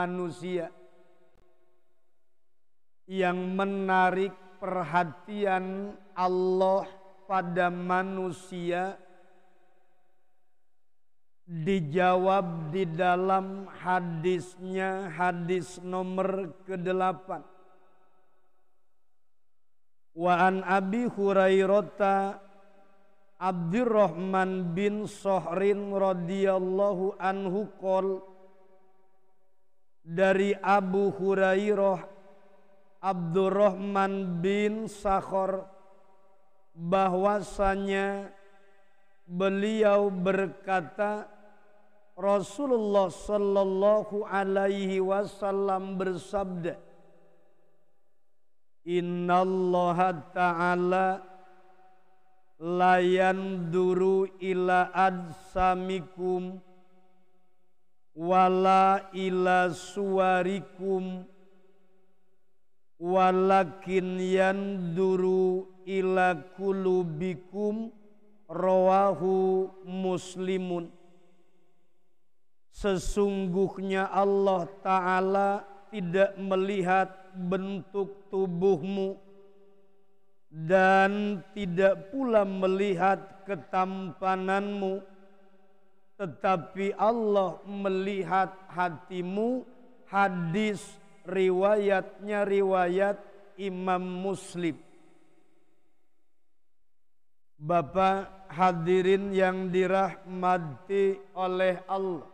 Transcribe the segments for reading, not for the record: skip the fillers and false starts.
manusia yang menarik perhatian Allah pada manusia dijawab di dalam hadisnya, hadis nomor ke-8. Wa an Abi Hurairah Abdurrahman bin Sohrin radhiyallahu anhu qol, dari Abu Hurairah Abdurrahman bin Sakhor bahwasanya beliau berkata, Rasulullah sallallahu alaihi wasallam bersabda, Innallaha ta'ala la yanduru ila ajsamikum wala ila suwarikum walakin yanduru ila kulubikum, rawahu Muslimun. Sesungguhnya Allah Ta'ala tidak melihat bentuk tubuhmu dan tidak pula melihat ketampananmu, tetapi Allah melihat hatimu. Hadis riwayatnya riwayat Imam Muslim. Bapak hadirin yang dirahmati oleh Allah,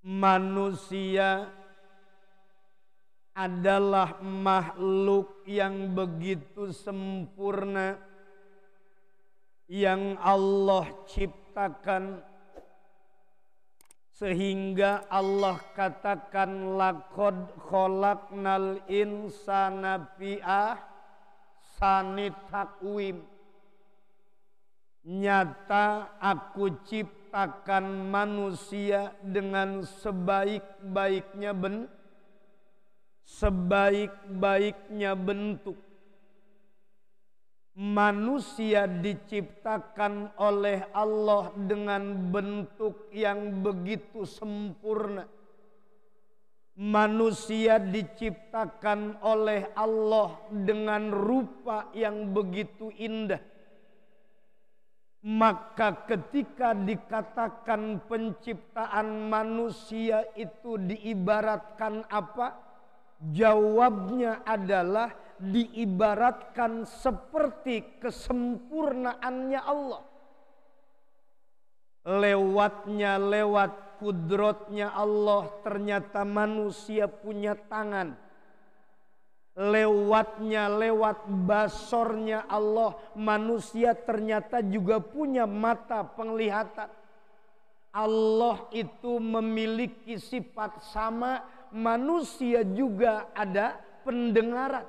manusia adalah makhluk yang begitu sempurna yang Allah ciptakan, sehingga Allah katakan laqad khalaqnal insana fi ahsani taqwim. Nyata aku ciptakan manusia dengan sebaik-baiknya bentuk. Manusia diciptakan oleh Allah dengan bentuk yang begitu sempurna. Manusia diciptakan oleh Allah dengan rupa yang begitu indah. Maka ketika dikatakan penciptaan manusia itu diibaratkan apa? Jawabnya adalah diibaratkan seperti kesempurnaannya Allah. Lewat kudratnya Allah ternyata manusia punya tangan. Lewat basornya Allah manusia ternyata juga punya mata penglihatan. Allah itu memiliki sifat sama, manusia juga ada pendengaran.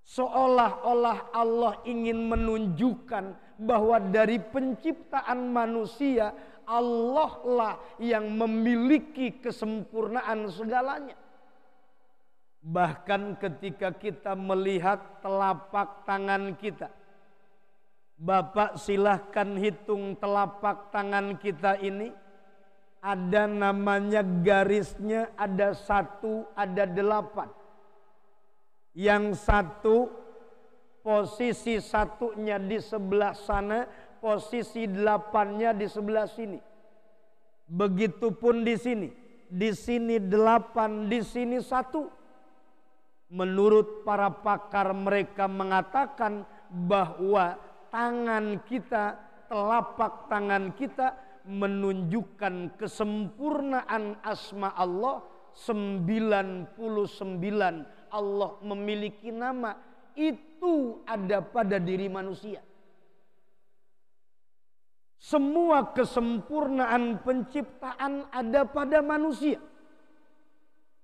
Seolah-olah Allah ingin menunjukkan bahwa dari penciptaan manusia, Allah lah yang memiliki kesempurnaan segalanya. Bahkan ketika kita melihat telapak tangan kita, Bapak silahkan hitung telapak tangan kita ini. Ada namanya garisnya, ada 1, ada 8. Yang 1 posisi 1-nya di sebelah sana, posisi 8-nya di sebelah sini. Begitupun di sini. Di sini 8, di sini 1. Menurut para pakar, mereka mengatakan bahwa tangan kita, telapak tangan kita menunjukkan kesempurnaan asma Allah. 99 Allah memiliki nama, itu ada pada diri manusia. Semua kesempurnaan penciptaan ada pada manusia.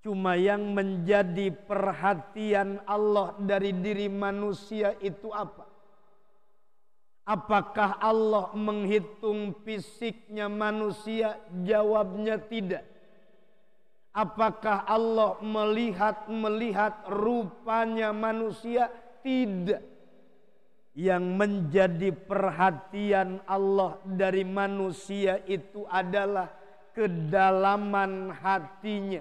Cuma yang menjadi perhatian Allah dari diri manusia itu apa? Apakah Allah menghitung fisiknya manusia? Jawabnya tidak. Apakah Allah melihat rupanya manusia? Tidak. Yang menjadi perhatian Allah dari manusia itu adalah kedalaman hatinya.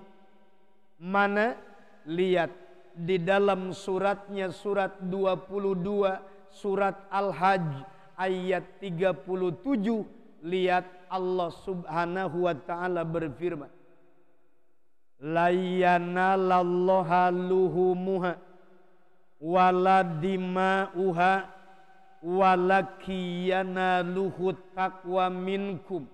Mana? Lihat di dalam suratnya, surat 22 surat Al-Hajj ayat 37. Lihat Allah subhanahu wa ta'ala berfirman, la yanalallaha luhumuha wala dima'uha walakiyanaluhu taqwa minkum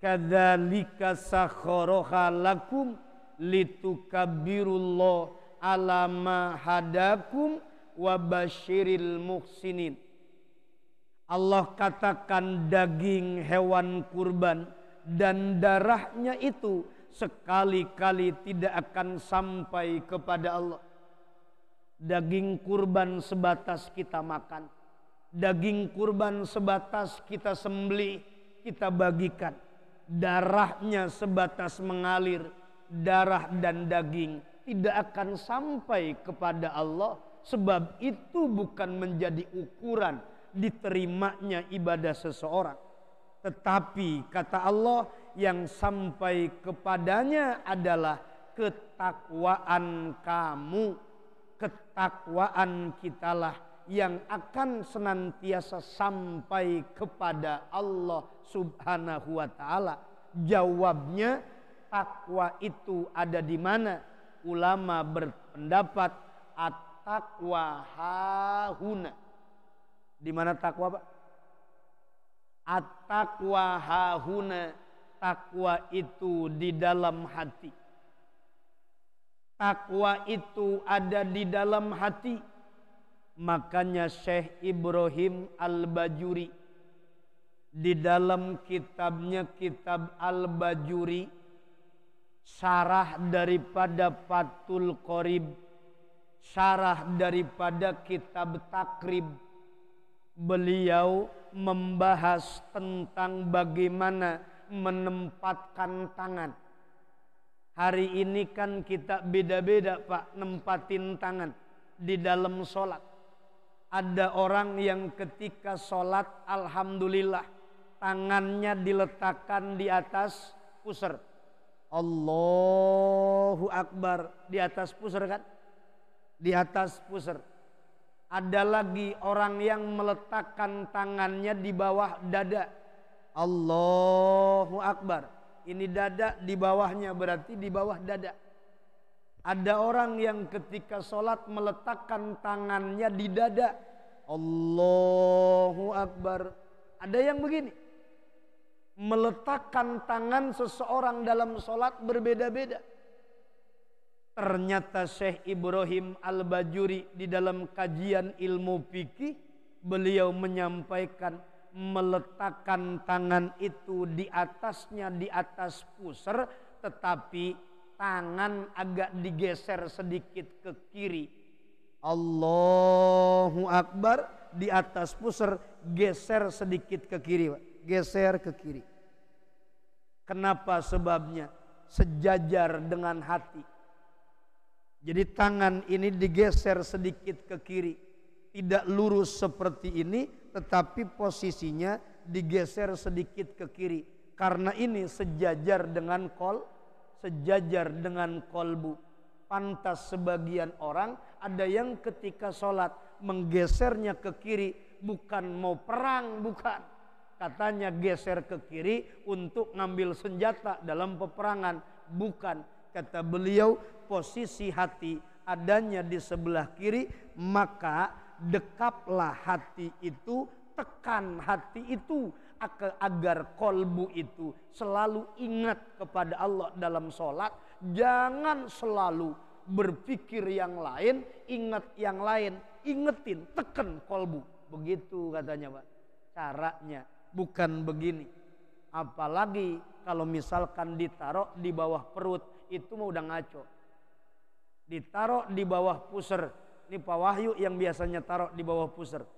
kadzalika sakharaha lakum litukabbirullaha ala ma hadakum wa basyiril muhsinin. Allah katakan daging hewan kurban dan darahnya itu sekali-kali tidak akan sampai kepada Allah. Daging kurban sebatas kita makan, daging kurban sebatas kita sembelih, kita bagikan. Darahnya sebatas mengalir, darah dan daging tidak akan sampai kepada Allah. Sebab itu bukan menjadi ukuran diterimanya ibadah seseorang. Tetapi kata Allah, yang sampai kepadanya adalah ketakwaan kamu. Ketakwaan kitalah yang akan senantiasa sampai kepada Allah subhanahu wa ta'ala. Jawabnya, takwa itu ada di mana? Ulama berpendapat at-taqwa hahuna. Di mana takwa, Pak? At-taqwa hahuna. Takwa itu di dalam hati. Takwa itu ada di dalam hati. Makanya Syekh Ibrahim Al-Bajuri di dalam kitabnya, Kitab Al-Bajuri, syarah daripada Fathul Qorib, syarah daripada Kitab Takrib, beliau membahas tentang bagaimana menempatkan tangan. Hari ini kan kita beda-beda, Pak, nempatin tangan di dalam sholat. Ada orang yang ketika sholat, alhamdulillah, tangannya diletakkan di atas pusar. Allahu Akbar, di atas pusar kan? Di atas pusar. Ada lagi orang yang meletakkan tangannya di bawah dada. Allahu Akbar. Ini dada, di bawahnya berarti di bawah dada. Ada orang yang ketika sholat meletakkan tangannya di dada. Allahu Akbar. Ada yang begini. Meletakkan tangan seseorang dalam sholat berbeda-beda. Ternyata Syekh Ibrahim Al-Bajuri di dalam kajian ilmu fikih, beliau menyampaikan meletakkan tangan itu di atasnya, di atas pusar, tetapi tangan agak digeser sedikit ke kiri. Allahu Akbar, di atas pusar, geser sedikit ke kiri, Pak. Geser ke kiri. Kenapa sebabnya? Sejajar dengan hati. Jadi tangan ini digeser sedikit ke kiri. Tidak lurus seperti ini, tetapi posisinya digeser sedikit ke kiri. Karena ini sejajar dengan sejajar dengan kolbu. Pantas sebagian orang ada yang ketika sholat menggesernya ke kiri, bukan mau perang, bukan. Katanya geser ke kiri untuk ngambil senjata dalam peperangan, bukan. Kata beliau, posisi hati adanya di sebelah kiri, maka dekaplah hati itu, tekan hati itu agar kolbu itu selalu ingat kepada Allah dalam sholat. Jangan selalu berpikir yang lain, ingat yang lain, ingetin, tekan kolbu. Begitu katanya, Pak. Caranya bukan begini. Apalagi kalau misalkan ditaruh di bawah perut, itu mah udah ngaco. Ditaruh di bawah pusar. Ini Pak Wahyu yang biasanya taruh di bawah pusar.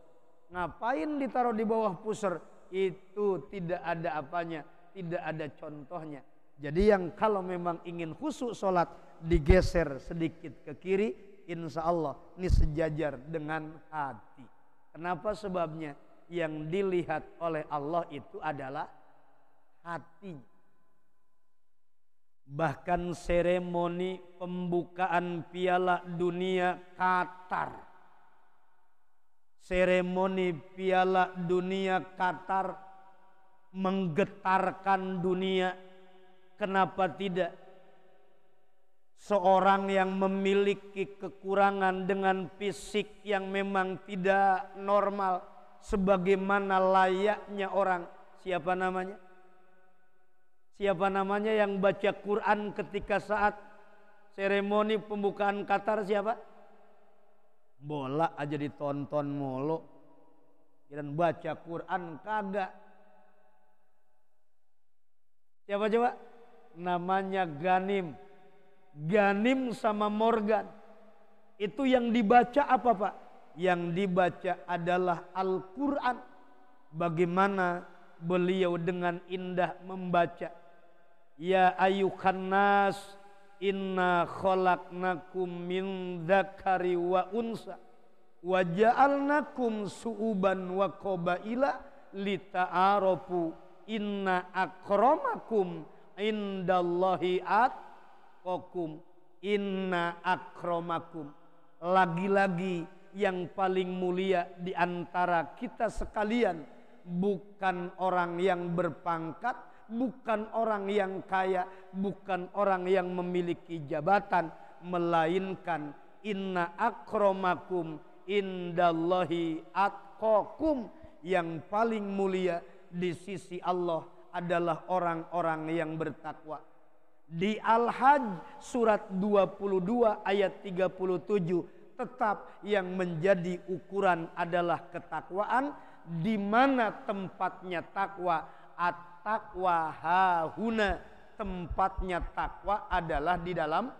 Ngapain ditaruh di bawah pusar? Itu tidak ada apanya, tidak ada contohnya. Jadi yang kalau memang ingin khusyuk sholat, digeser sedikit ke kiri, insya Allah ini sejajar dengan hati. Kenapa? Sebabnya yang dilihat oleh Allah itu adalah hatinya. Bahkan seremoni pembukaan Piala Dunia Qatar, seremoni Piala Dunia Qatar menggetarkan dunia. Kenapa tidak? Seorang yang memiliki kekurangan dengan fisik yang memang tidak normal, sebagaimana layaknya orang, siapa namanya? Siapa namanya yang baca Quran ketika saat seremoni pembukaan Qatar, siapa? Bola aja ditonton mulu, dan baca Quran kagak. Siapa coba? Namanya Ganim. Ganim sama Morgan. Itu yang dibaca apa Pak? Yang dibaca adalah Al-Quran. Bagaimana beliau dengan indah membaca. Ya ayyuhan nas, inna khalaqnakum min dzakari wa unsa wa ja'alnakum su'uban wa qabaila lita'arafu inna akramakum indallahi atqakum. Inna akramakum, lagi-lagi yang paling mulia di antara kita sekalian bukan orang yang berpangkat, bukan orang yang kaya, bukan orang yang memiliki jabatan, melainkan inna akramakum indallahi atqakum, yang paling mulia di sisi Allah adalah orang-orang yang bertakwa. Di Al-Hajj surat 22 ayat 37, tetap yang menjadi ukuran adalah ketakwaan. Di mana tempatnya takwa? At-taqwa hahuna, tempatnya takwa adalah di dalam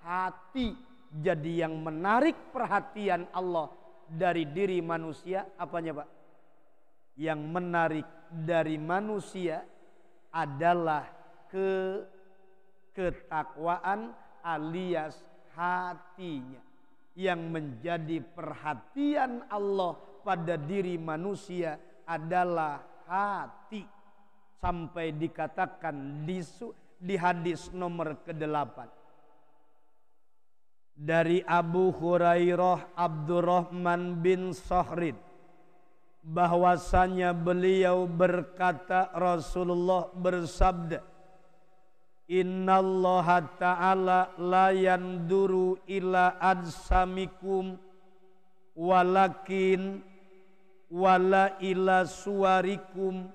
hati. Jadi yang menarik perhatian Allah dari diri manusia apanya Pak? Yang menarik dari manusia adalah ketakwaan alias hatinya. Yang menjadi perhatian Allah pada diri manusia adalah hati. Sampai dikatakan di hadis nomor ke-8 dari Abu Hurairah Abdurrahman bin Sakhrin, bahwasanya beliau berkata, Rasulullah bersabda, Innallaha ta'ala la yanduru ila ajsamikum walakin wala ila suwarikum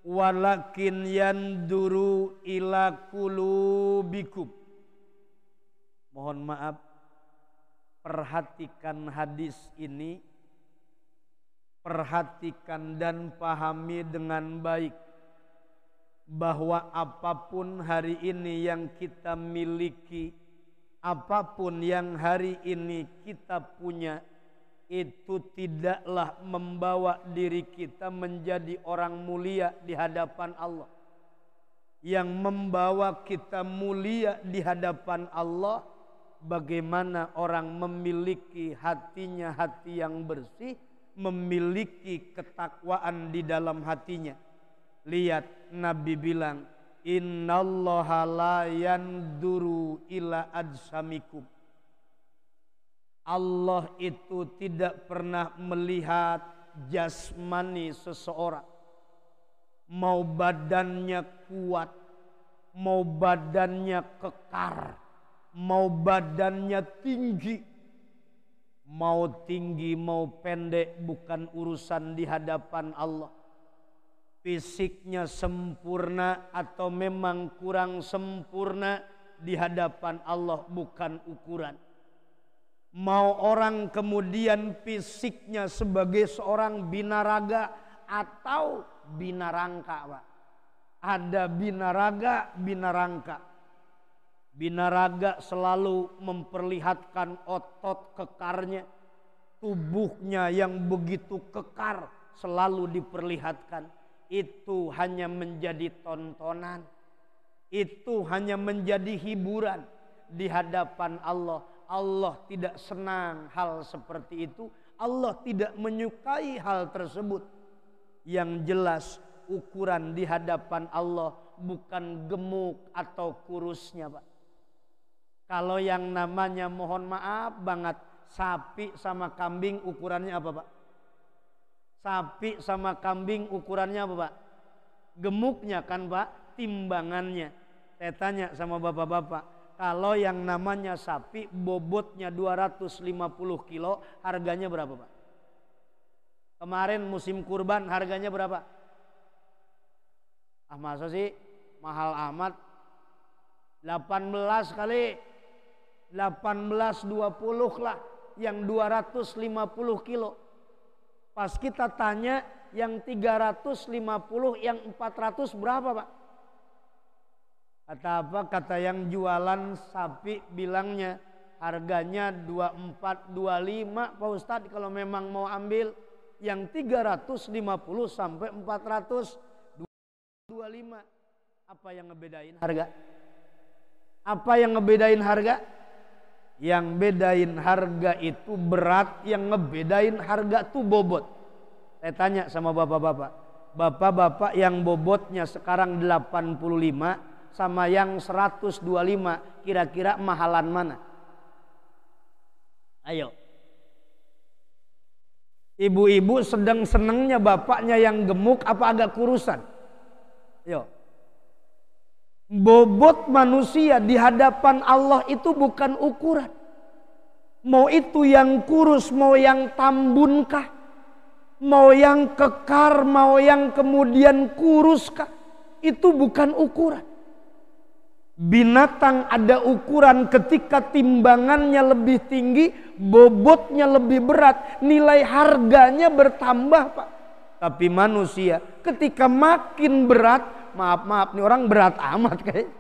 walakin yanduru ila qulubikum. Mohon maaf, perhatikan hadis ini, perhatikan dan pahami dengan baik, bahwa apapun hari ini yang kita miliki, apapun yang hari ini kita punya, itu tidaklah membawa diri kita menjadi orang mulia di hadapan Allah. Yang membawa kita mulia di hadapan Allah, bagaimana orang memiliki hatinya hati yang bersih, memiliki ketakwaan di dalam hatinya. Lihat, Nabi bilang, Innallaha la yanduru ila ajsamikum. Allah itu tidak pernah melihat jasmani seseorang. Mau badannya kuat, mau badannya kekar, mau badannya tinggi. Mau tinggi, mau pendek, bukan urusan di hadapan Allah. Fisiknya sempurna atau memang kurang sempurna di hadapan Allah bukan ukuran. Mau orang kemudian fisiknya sebagai seorang binaraga atau binarangka, Pak. Ada binaraga, binarangka. Binaraga selalu memperlihatkan otot kekarnya, tubuhnya yang begitu kekar selalu diperlihatkan. Itu hanya menjadi tontonan, itu hanya menjadi hiburan di hadapan Allah. Allah tidak senang hal seperti itu. Allah tidak menyukai hal tersebut. Yang jelas ukuran di hadapan Allah bukan gemuk atau kurusnya, Pak. Kalau yang namanya, mohon maaf banget, sapi sama kambing ukurannya apa, Pak? Sapi sama kambing ukurannya apa, Pak? Gemuknya kan, Pak, timbangannya. Saya tanya sama bapak-bapak, kalau yang namanya sapi bobotnya 250 kilo, harganya berapa, Pak? Kemarin musim kurban harganya berapa? Ah, masa sih mahal amat? 18 kali 18 20 lah yang 250 kilo. Pas kita tanya yang 350, yang 400 berapa, Pak? Kata apa? Kata yang jualan sapi bilangnya harganya 24 25, Pak Ustadz, kalau memang mau ambil yang 350 sampai 425. Apa yang ngebedain harga? Apa yang ngebedain harga? Yang bedain harga itu berat, yang ngebedain harga itu bobot. Saya tanya sama bapak-bapak, bapak-bapak yang bobotnya sekarang 85 sama yang 125, kira-kira mahalan mana? Ayo. Ibu-ibu sedang senengnya bapaknya yang gemuk apa agak kurusan? Yo. Bobot manusia di hadapan Allah itu bukan ukuran. Mau itu yang kurus, mau yang tambunkah, mau yang kekar, mau yang kemudian kuruskah, itu bukan ukuran. Binatang ada ukuran, ketika timbangannya lebih tinggi, bobotnya lebih berat, nilai harganya bertambah, Pak. Tapi manusia ketika makin berat, maaf nih orang berat amat kayak,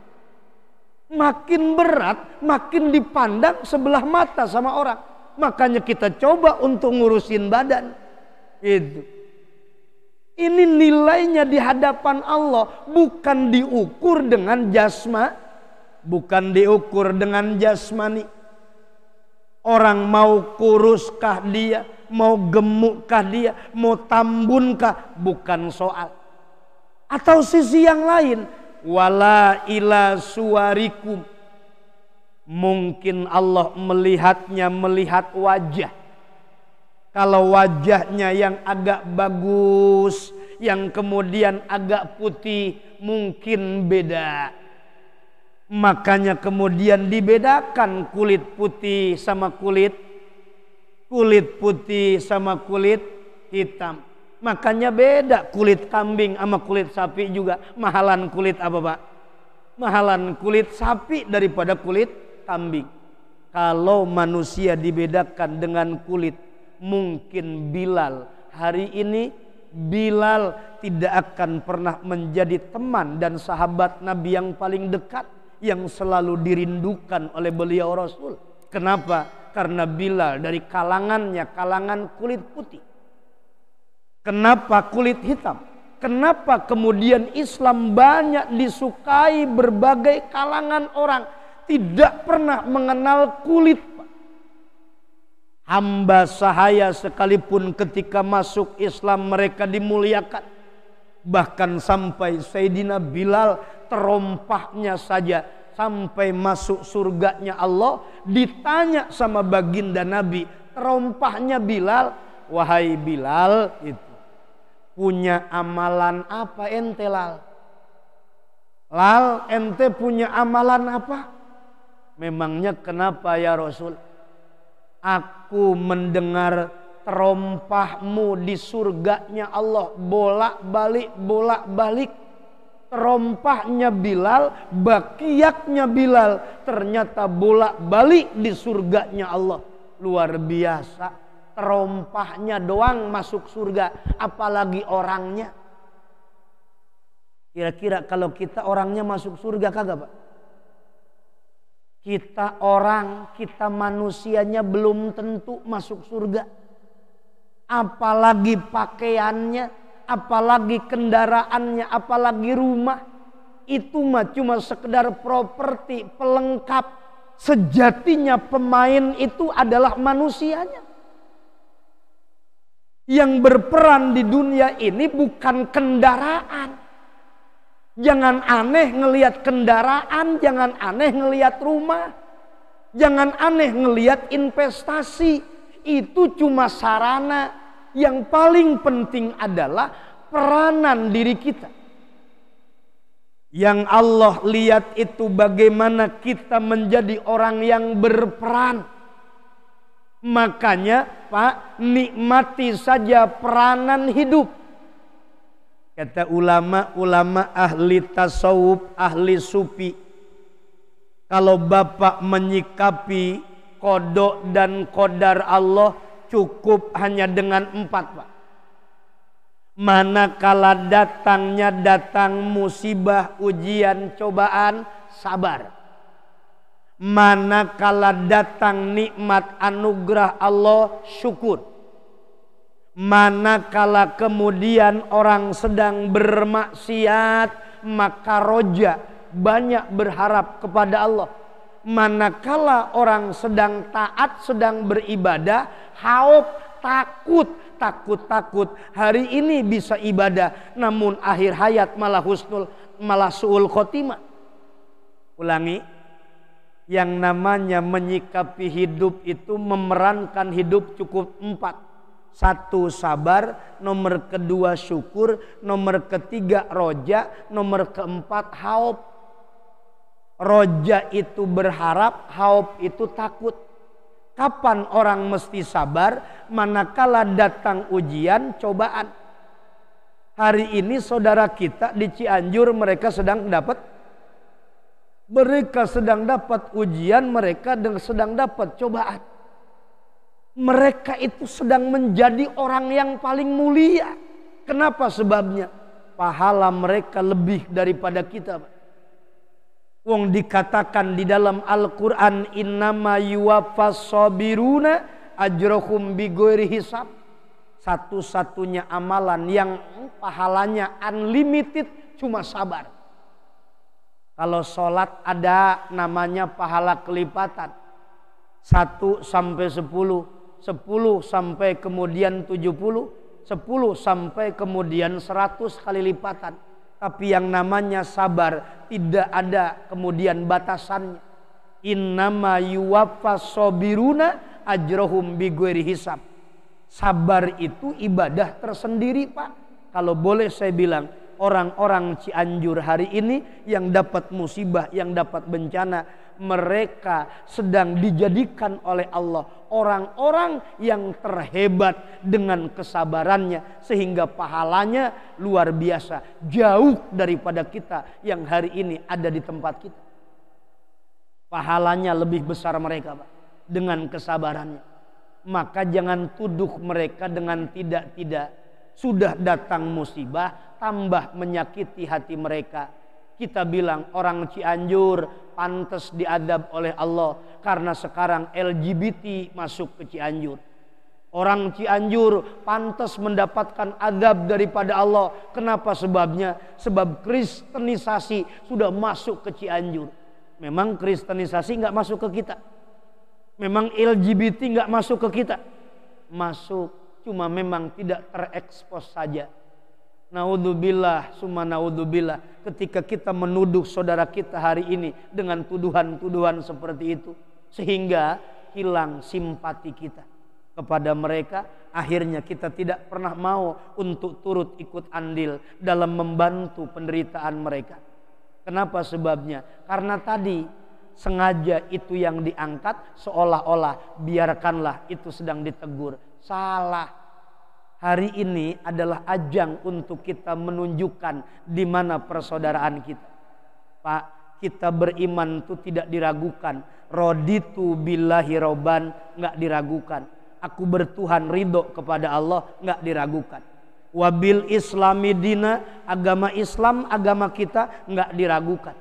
makin berat makin dipandang sebelah mata sama orang. Makanya kita coba untuk ngurusin badan itu. Ini nilainya di hadapan Allah bukan diukur dengan jasma, bukan diukur dengan jasmani. Orang mau kuruskah dia, mau gemukkah dia, mau tambunkah, bukan soal. Atau sisi yang lain, wala ila suwarikum, mungkin Allah melihatnya melihat wajah. Kalau wajahnya yang agak bagus, yang kemudian agak putih, mungkin beda. Makanya kemudian dibedakan kulit putih sama kulit putih sama kulit hitam. Makanya beda kulit kambing sama kulit sapi juga. Mahalan kulit apa, Pak? Mahalan kulit sapi daripada kulit kambing. Kalau manusia dibedakan dengan kulit, mungkin Bilal hari ini, Bilal tidak akan pernah menjadi teman dan sahabat Nabi yang paling dekat, yang selalu dirindukan oleh beliau Rasul. Kenapa? Karena Bilal dari kalangannya kalangan kulit putih. Kenapa kulit hitam? Kenapa kemudian Islam banyak disukai berbagai kalangan orang, tidak pernah mengenal kulit? Hamba sahaya sekalipun ketika masuk Islam mereka dimuliakan. Bahkan sampai Sayyidina Bilal terompahnya saja sampai masuk surganya Allah, ditanya sama baginda Nabi, terompahnya Bilal, wahai Bilal, itu punya amalan apa ente Lal? Lal, ente punya amalan apa? Memangnya kenapa ya Rasul? Aku mendengar terompahmu di surganya Allah bolak-balik. Terompahnya Bilal, bakiyaknya Bilal, ternyata bolak-balik di surganya Allah. Luar biasa. Terompahnya doang masuk surga, apalagi orangnya. Kira-kira kalau kita orangnya masuk surga kagak, Pak? Kita manusianya belum tentu masuk surga. Apalagi pakaiannya, apalagi kendaraannya, apalagi rumah. Itu mah cuma sekedar properti, pelengkap. Sejatinya pemain itu adalah manusianya. Yang berperan di dunia ini bukan kendaraan. Jangan aneh ngelihat kendaraan, jangan aneh ngelihat rumah, jangan aneh ngelihat investasi. Itu cuma sarana. Yang paling penting adalah peranan diri kita. Yang Allah lihat itu bagaimana kita menjadi orang yang berperan. Makanya Pak, nikmati saja peranan hidup. Kata ulama-ulama ahli tasawuf, ahli sufi, kalau Bapak menyikapi qada dan qadar Allah cukup hanya dengan 4, Pak. Manakala datang musibah, ujian, cobaan, sabar. Manakala datang nikmat anugerah Allah, syukur. Manakala kemudian orang sedang bermaksiat, maka roja, banyak berharap kepada Allah. Manakala orang sedang taat, sedang beribadah, hauf, takut hari ini bisa ibadah, namun akhir hayat malah suul khotimah. Ulangi, yang namanya menyikapi hidup itu memerankan hidup cukup 4. 1 sabar, nomor kedua syukur, nomor ketiga roja, nomor keempat hauf. Roja itu berharap, hauf itu takut. Kapan orang mesti sabar? Manakala datang ujian, cobaan. Hari ini saudara kita di Cianjur mereka sedang dapat ujian, mereka sedang dapat cobaan. Mereka itu sedang menjadi orang yang paling mulia. Kenapa sebabnya? Pahala mereka lebih daripada kita, Pak. Wong dikatakan di dalam Al-Quran, innama yuwaffas sabiruna ajrohum bighairi hisab. Satu-satunya amalan yang pahalanya unlimited cuma sabar. Kalau sholat ada namanya pahala kelipatan, 1 sampai 10, 10 sampai kemudian 70, 10 sampai kemudian 100 kali lipatan. Tapi yang namanya sabar tidak ada kemudian batasannya. Innama yuwaffas sabiruna ajrohum bighairi hisab. Sabar itu ibadah tersendiri, Pak. Kalau boleh saya bilang, orang-orang Cianjur hari ini yang dapat musibah, yang dapat bencana, mereka sedang dijadikan oleh Allah orang-orang yang terhebat dengan kesabarannya, sehingga pahalanya luar biasa, jauh daripada kita yang hari ini ada di tempat kita. Pahalanya lebih besar mereka, Pak, dengan kesabarannya. Maka jangan tuduh mereka dengan tidak-tidak. Sudah datang musibah, tambah menyakiti hati mereka. Kita bilang orang Cianjur pantas diadab oleh Allah karena sekarang LGBT masuk ke Cianjur. Orang Cianjur pantas mendapatkan adab daripada Allah. Kenapa sebabnya? Sebab kristenisasi sudah masuk ke Cianjur. Memang kristenisasi nggak masuk ke kita. Memang LGBT nggak masuk ke kita. Masuk, cuma memang tidak terekspos saja. Naudzubillah, summa naudzubillah. Ketika kita menuduh saudara kita hari ini dengan tuduhan-tuduhan seperti itu, sehingga hilang simpati kita kepada mereka, akhirnya kita tidak pernah mau untuk turut ikut andil dalam membantu penderitaan mereka. Kenapa sebabnya? Karena tadi sengaja itu yang diangkat, seolah-olah biarkanlah itu sedang ditegur. Salah. Hari ini adalah ajang untuk kita menunjukkan di mana persaudaraan kita. Pak, kita beriman itu tidak diragukan. Raditu billahi robban, nggak diragukan. Aku bertuhan ridho kepada Allah, nggak diragukan. Wabil islami dina, agama Islam, agama kita, nggak diragukan.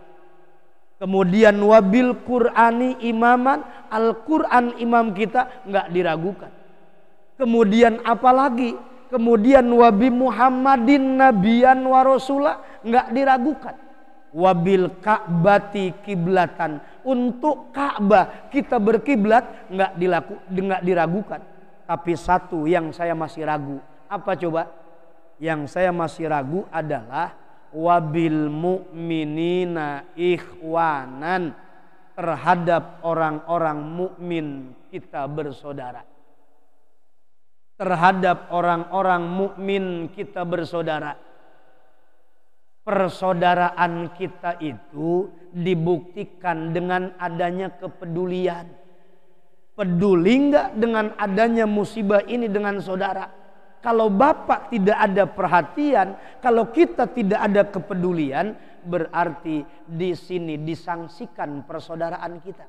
Kemudian wabil Qur'ani imaman, Al-Quran imam kita, nggak diragukan. Kemudian apalagi? Kemudian wabi Muhammadin nabiyan wa rasulah, nggak diragukan. Wabil Ka'bati kiblatan, untuk Ka'bah kita berkiblat nggak diragukan. Tapi satu yang saya masih ragu, apa coba? Yang saya masih ragu adalah wabil mu'minina ikhwanan, terhadap orang-orang mukmin kita bersaudara. Terhadap orang-orang mukmin kita bersaudara. Persaudaraan kita itu dibuktikan dengan adanya kepedulian. Peduli enggak dengan adanya musibah ini dengan saudara? Kalau bapak tidak ada perhatian, kalau kita tidak ada kepedulian, berarti di sini disangsikan persaudaraan kita.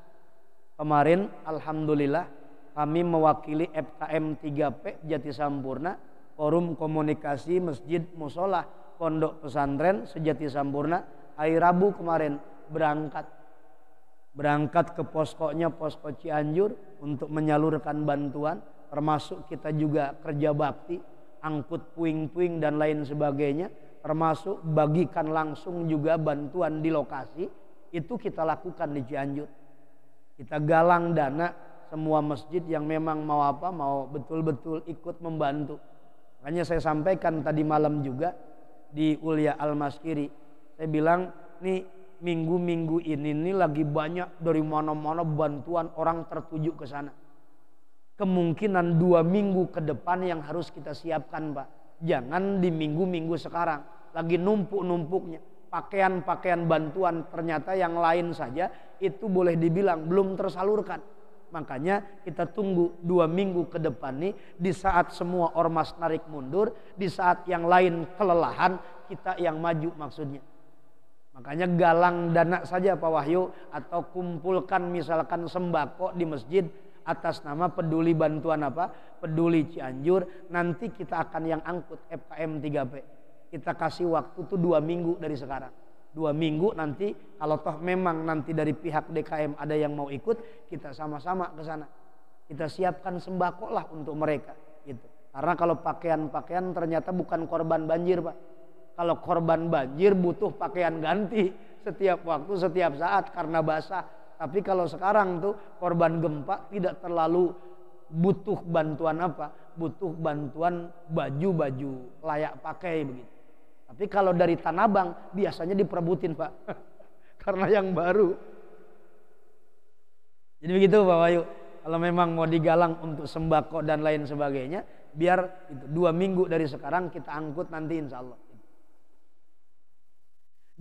Kemarin alhamdulillah kami mewakili FKM 3P Jati Sampurna, Forum Komunikasi Masjid Musola Pondok Pesantren Sejati Sampurna, hari Rabu kemarin berangkat ke poskonya, posko Cianjur, untuk menyalurkan bantuan, termasuk kita juga kerja bakti, angkut puing-puing dan lain sebagainya, termasuk bagikan langsung juga bantuan di lokasi. Itu kita lakukan di Cianjur. Kita galang dana semua masjid yang memang mau betul-betul ikut membantu. Makanya saya sampaikan tadi malam juga di Ulia Al-Maskiri, saya bilang nih, minggu-minggu ini lagi banyak dari mana-mana bantuan orang tertuju ke sana. Kemungkinan 2 minggu ke depan yang harus kita siapkan, Pak. Jangan di minggu-minggu sekarang lagi numpuk-numpuknya pakaian-pakaian bantuan, ternyata yang lain saja itu boleh dibilang belum tersalurkan. Makanya kita tunggu 2 minggu ke depan nih, di saat semua ormas narik mundur, di saat yang lain kelelahan, kita yang maju maksudnya. Makanya galang dana saja Pak Wahyu, atau kumpulkan misalkan sembako di masjid atas nama peduli bantuan peduli Cianjur. Nanti kita akan yang angkut FKM 3P. Kita kasih waktu tuh 2 minggu dari sekarang. 2 minggu nanti, kalau toh memang nanti dari pihak DKM ada yang mau ikut, kita sama-sama ke sana. Kita siapkan sembako lah untuk mereka gitu. Karena kalau pakaian-pakaian ternyata bukan korban banjir, Pak. Kalau korban banjir butuh pakaian ganti setiap waktu, setiap saat karena basah. Tapi kalau sekarang tuh korban gempa tidak terlalu butuh bantuan butuh bantuan baju-baju layak pakai begitu. Tapi kalau dari Tanah Abang biasanya diperebutin, Pak. Karena yang baru. Jadi begitu Pak Wahyu. Kalau memang mau digalang untuk sembako dan lain sebagainya, biar itu 2 minggu dari sekarang kita angkut nanti insya Allah.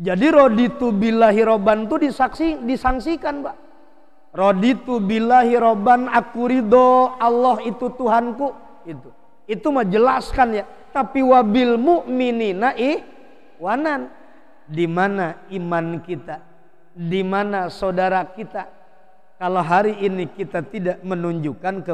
Jadi raditu billahi robban itu disangsikan, Pak. Raditu billahi robban, aku ridho Allah itu Tuhanku. Itu mah jelaskan ya. Tapi wabil mu'minina ihwanan, di mana iman kita, di mana saudara kita. Kalau hari ini kita tidak menunjukkan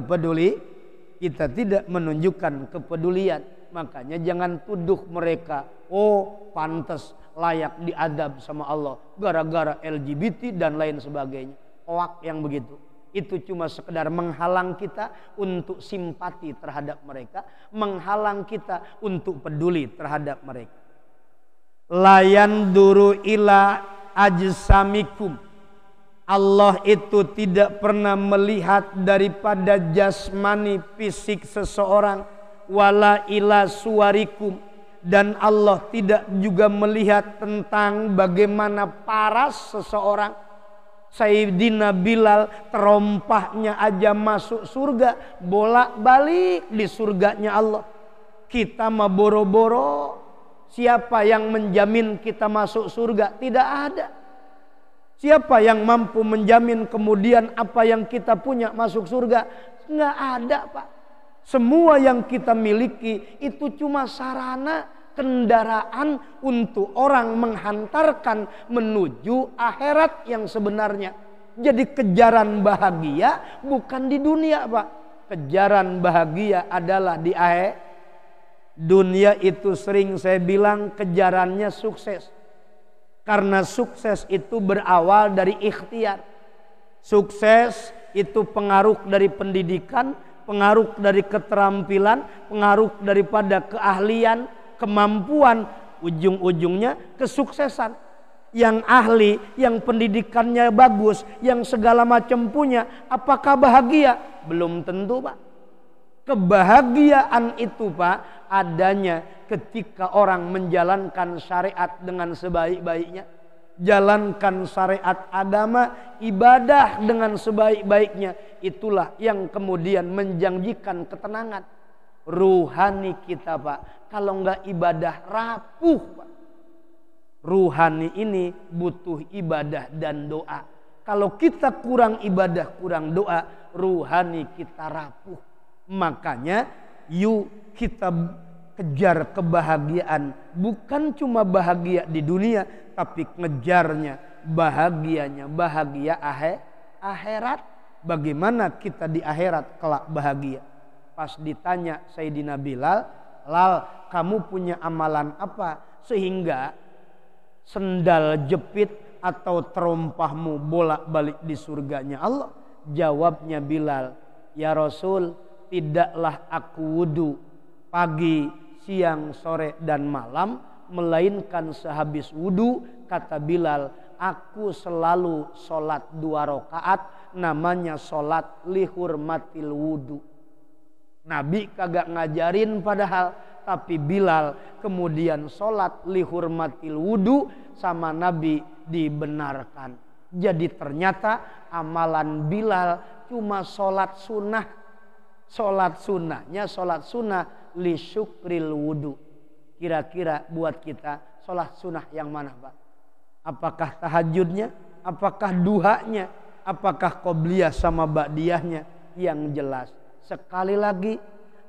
kita tidak menunjukkan kepedulian, makanya jangan tuduh mereka, oh pantas layak diadab sama Allah gara-gara LGBT dan lain sebagainya. Hoak yang begitu. Itu cuma sekedar menghalang kita untuk simpati terhadap mereka, menghalang kita untuk peduli terhadap mereka. Layan duru ila ajsamikum. Allah itu tidak pernah melihat daripada jasmani fisik seseorang, wala ila suwarikum, dan Allah tidak juga melihat tentang bagaimana paras seseorang. Sayyidina Bilal terompahnya aja masuk surga, bolak-balik di surganya Allah. Kita mah boro-boro. Siapa yang menjamin kita masuk surga? Tidak ada. Siapa yang mampu menjamin kemudian apa yang kita punya masuk surga? Nggak ada, Pak. Semua yang kita miliki itu cuma sarana, kendaraan untuk orang menghantarkan menuju akhirat yang sebenarnya. Jadi kejaran bahagia bukan di dunia, Pak. Kejaran bahagia adalah di akhirat. Dunia itu sering saya bilang kejarannya sukses. Karena sukses itu berawal dari ikhtiar. Sukses itu pengaruh dari pendidikan, pengaruh dari keterampilan, pengaruh daripada keahlian, kemampuan, ujung-ujungnya kesuksesan. Yang ahli, yang pendidikannya bagus, yang segala macam punya, apakah bahagia? Belum tentu, Pak. Kebahagiaan itu, Pak, adanya ketika orang menjalankan syariat dengan sebaik-baiknya, jalankan syariat agama, ibadah dengan sebaik-baiknya, itulah yang kemudian menjanjikan ketenangan ruhani kita, Pak. Kalau enggak ibadah rapuh, Pak. Ruhani ini butuh ibadah dan doa. Kalau kita kurang ibadah, kurang doa, ruhani kita rapuh. Makanya yuk kita kejar kebahagiaan. Bukan cuma bahagia di dunia, tapi ngejarnya bahagianya bahagia akhirat. Bagaimana kita di akhirat kelak bahagia? Pas ditanya Sayyidina Bilal, "Lal, kamu punya amalan apa sehingga sendal jepit atau terompahmu bolak-balik di surganya Allah?" Jawabnya Bilal, "Ya Rasul, tidaklah aku wudu pagi, siang, sore, dan malam, melainkan sehabis wudu," kata Bilal, "aku selalu sholat 2 rakaat, namanya sholat lihurmatil wudu." Nabi kagak ngajarin padahal, tapi Bilal kemudian sholat lihurmatil wudu sama Nabi dibenarkan. Jadi ternyata amalan Bilal cuma sholat sunnah. Sholat sunnahnya sholat sunnah li syukril wudu. Kira-kira buat kita sholat sunnah yang mana, Pak? Apakah tahajudnya? Apakah duhanya? Apakah qobliyah sama ba'diyahnya? Yang jelas, sekali lagi,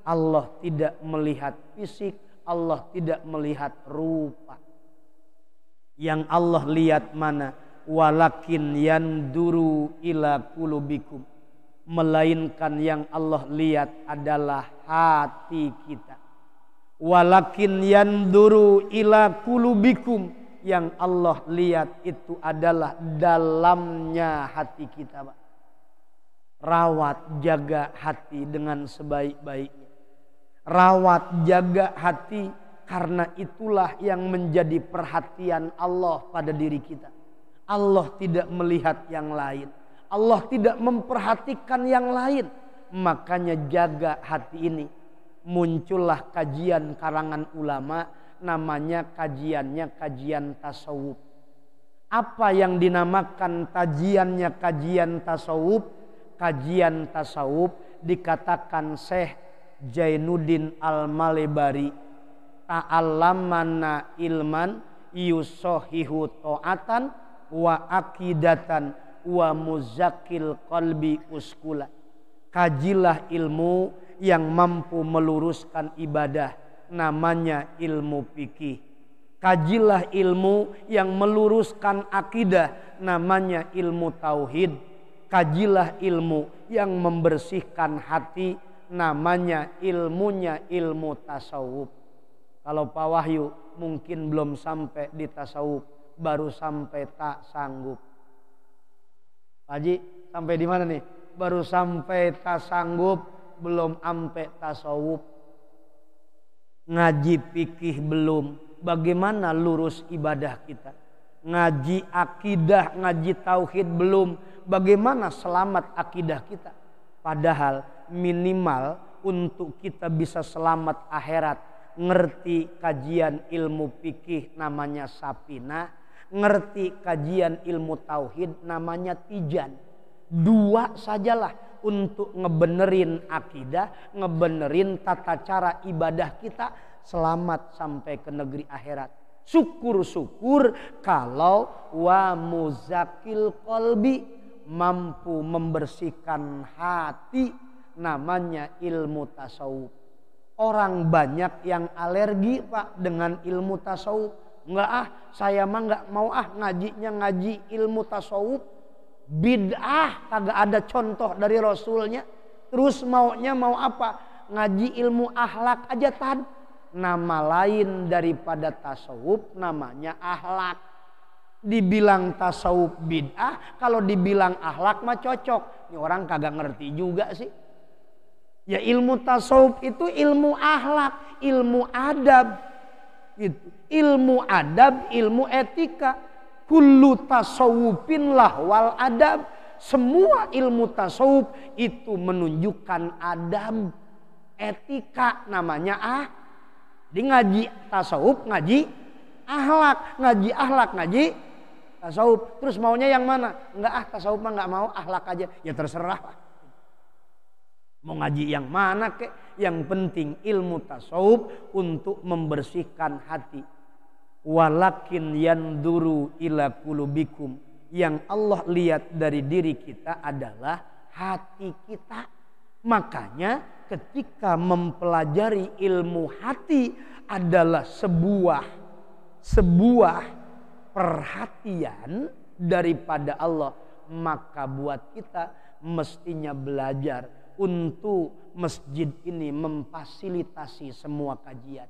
Allah tidak melihat fisik, Allah tidak melihat rupa. Yang Allah lihat mana? Walakin yanduru ila qulubikum. Melainkan yang Allah lihat adalah hati kita. Walakin yanduru ila qulubikum. Yang Allah lihat itu adalah dalamnya hati kita, Pak. Rawat, jaga hati dengan sebaik-baiknya. Rawat, jaga hati, karena itulah yang menjadi perhatian Allah pada diri kita. Allah tidak melihat yang lain. Allah tidak memperhatikan yang lain. Makanya jaga hati ini. Muncullah kajian karangan ulama, namanya kajiannya kajian tasawuf. Apa yang dinamakan kajiannya kajian tasawuf? Kajian tasawuf dikatakan Syekh Jainuddin Al-Malebari, ta'allamana ilman yusohihu ta'atan wa akidatan wa muzakil qalbi uskula. Kajilah ilmu yang mampu meluruskan ibadah, namanya ilmu fikih. Kajilah ilmu yang meluruskan akidah, namanya ilmu tauhid. Kajilah ilmu yang membersihkan hati, namanya ilmunya ilmu tasawuf. Kalau Pak Wahyu mungkin belum sampai di tasawuf, baru sampai tak sanggup. Pak Haji sampai di mana nih? Baru sampai tak sanggup, belum sampai tasawuf. Ngaji fikih belum, bagaimana lurus ibadah kita? Ngaji akidah, ngaji tauhid belum, bagaimana selamat akidah kita? Padahal minimal untuk kita bisa selamat akhirat, ngerti kajian ilmu fikih namanya Sapina, ngerti kajian ilmu tauhid namanya Tijan. 2 sajalah untuk ngebenerin akidah, ngebenerin tata cara ibadah kita, selamat sampai ke negeri akhirat. Syukur-syukur kalau wa muzakil qalbi, mampu membersihkan hati, namanya ilmu tasawuf. Orang banyak yang alergi, Pak, dengan ilmu tasawuf. Enggak saya mah enggak mau ngajinya ngaji ilmu tasawuf. Bid'ah, kagak ada contoh dari Rasulnya. Terus maunya mau apa? Ngaji ilmu akhlak aja tan. Nama lain daripada tasawuf namanya akhlak. Dibilang tasawuf bid'ah, kalau dibilang akhlak mah cocok. Ini orang kagak ngerti juga sih. Ya ilmu tasawuf itu ilmu akhlak, ilmu adab. Gitu. Ilmu adab, ilmu etika. Kullu tasawufin lahwal adab. Semua ilmu tasawuf itu menunjukkan adab, etika, namanya Di ngaji tasawuf, ngaji akhlak, ngaji tasawuf. Terus maunya yang mana? Enggak tasawuf mah enggak mau, akhlak aja. Ya terserah lah. Mau ngaji yang mana kek? Yang penting ilmu tasawuf untuk membersihkan hati. Walakin yanduru ila qulubikum. Yang Allah lihat dari diri kita adalah hati kita. Makanya ketika mempelajari ilmu hati adalah sebuah perhatian daripada Allah, maka buat kita mestinya belajar untuk masjid ini memfasilitasi semua kajian.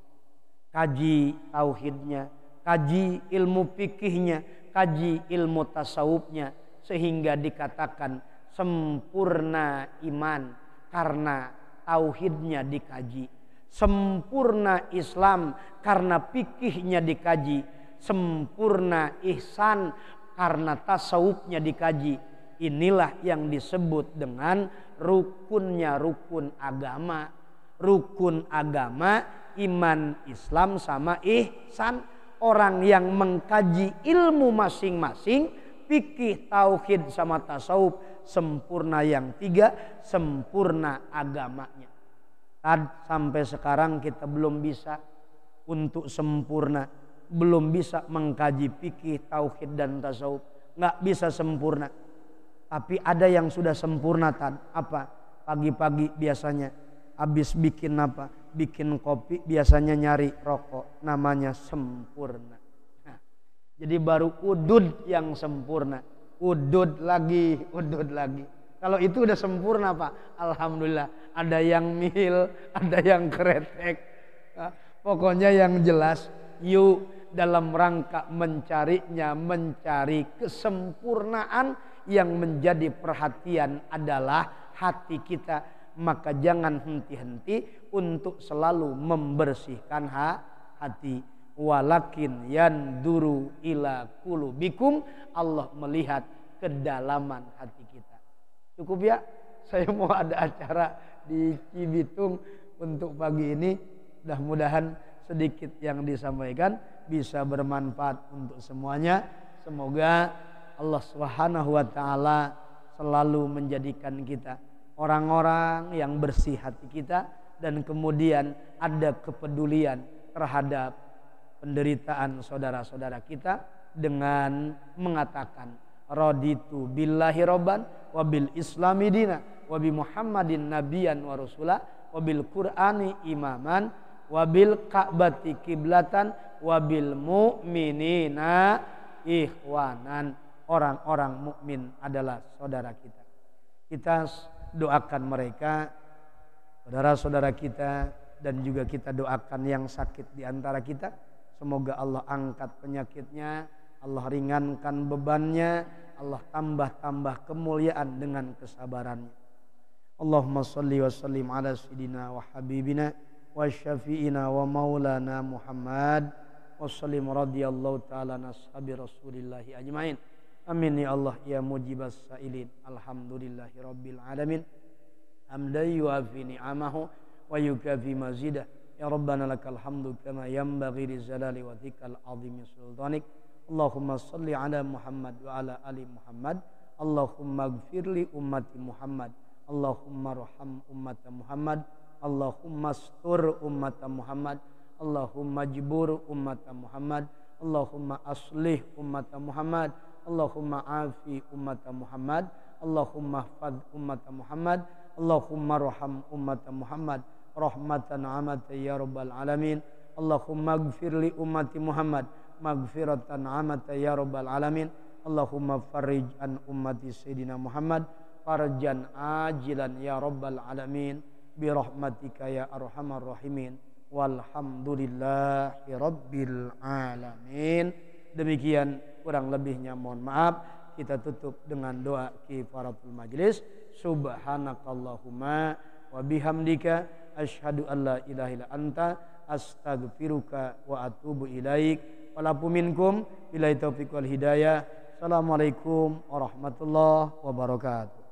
Kaji tauhidnya, kaji ilmu fikihnya, kaji ilmu tasawufnya, sehingga dikatakan sempurna iman karena tauhidnya dikaji, sempurna Islam karena fikihnya dikaji, sempurna ihsan karena tasawufnya dikaji. Inilah yang disebut dengan rukunnya rukun agama. Rukun agama iman, Islam sama ihsan. Orang yang mengkaji ilmu masing-masing, fikih, tauhid sama tasawuf, sempurna yang tiga, sempurna agamanya. Sampai sekarang kita belum bisa untuk sempurna, belum bisa mengkaji fikih, tauhid dan tasawuf, nggak bisa sempurna. Tapi ada yang sudah sempurna. Apa? Pagi-pagi biasanya habis bikin apa? Bikin kopi, biasanya nyari rokok, namanya sempurna. Nah, jadi baru udud yang sempurna. Udud lagi. Kalau itu udah sempurna Pak, alhamdulillah. Ada yang mil, ada yang kretek. Nah, pokoknya yang jelas, yuk dalam rangka mencarinya, mencari kesempurnaan yang menjadi perhatian adalah hati kita. Maka jangan henti-henti untuk selalu membersihkan hati. Walakin yanduru ila qulubikum. Allah melihat kedalaman hati kita. Cukup ya, saya mau ada acara di Cibitung untuk pagi ini. Mudah-mudahan sedikit yang disampaikan bisa bermanfaat untuk semuanya. Semoga Allah Subhanahu wa taala selalu menjadikan kita orang-orang yang bersih hati kita, dan kemudian ada kepedulian terhadap penderitaan saudara-saudara kita dengan mengatakan raditu billahi robban wa bil islami dina wa bi muhammadin nabiyan wa rasula wa bil qur'ani imaman wa bil ka'bati kiblatan wa bil mu'minina ikhwanan. Orang-orang mukmin adalah saudara kita. Kita doakan mereka, saudara-saudara kita, dan juga kita doakan yang sakit di antara kita. Semoga Allah angkat penyakitnya, Allah ringankan bebannya, Allah tambah kemuliaan dengan kesabarannya. Allahumma salli wa sallim ala sayyidina wa habibina wa syafi'ina wa maulana Muhammad wa sallim radiyallahu ta'ala nashabi rasulillahi ajmain. Amin ya Allah ya mujibas sa'ilin. Alhamdulillahi rabbil alamin. Hamdan yuafi ni'amahu wa yukafi mazidah. Ya Rabbana lakal hamdu kama yanbaghi li jalali wajhikal azimi sultanik. Allahumma salli ala Muhammad wa ala ali Muhammad. Allahumma gfirli ummati Muhammad. Allahumma raham ummata Muhammad. Allahumma astur ummata Muhammad. Allahumma jibur ummata Muhammad. Allahumma aslih ummata Muhammad. Allahumma afi ummata Muhammad. Allahumma hfadz ummata Muhammad. Allahumma raham ummata Muhammad rahmatan amata ya rabbal alamin. Allahumma gfir li ummati Muhammad maghfiratan amata ya rabbal alamin. Allahumma farij an ummati sayyidina Muhammad farjan ajilan ya rabbal alamin bi rahmatika ya arhamar rahimin. Walhamdulillahi rabbil alamin. Demikian kurang lebihnya mohon maaf. Kita tutup dengan doa kifaratul majlis. Subhanakallahumma wa bihamdika asyhadu an la ilaha illa anta astaghfiruka wa atubu ilaik. Walaupun minkum billahi taufiq wal hidayah. Assalamualaikum warahmatullahi wabarakatuh.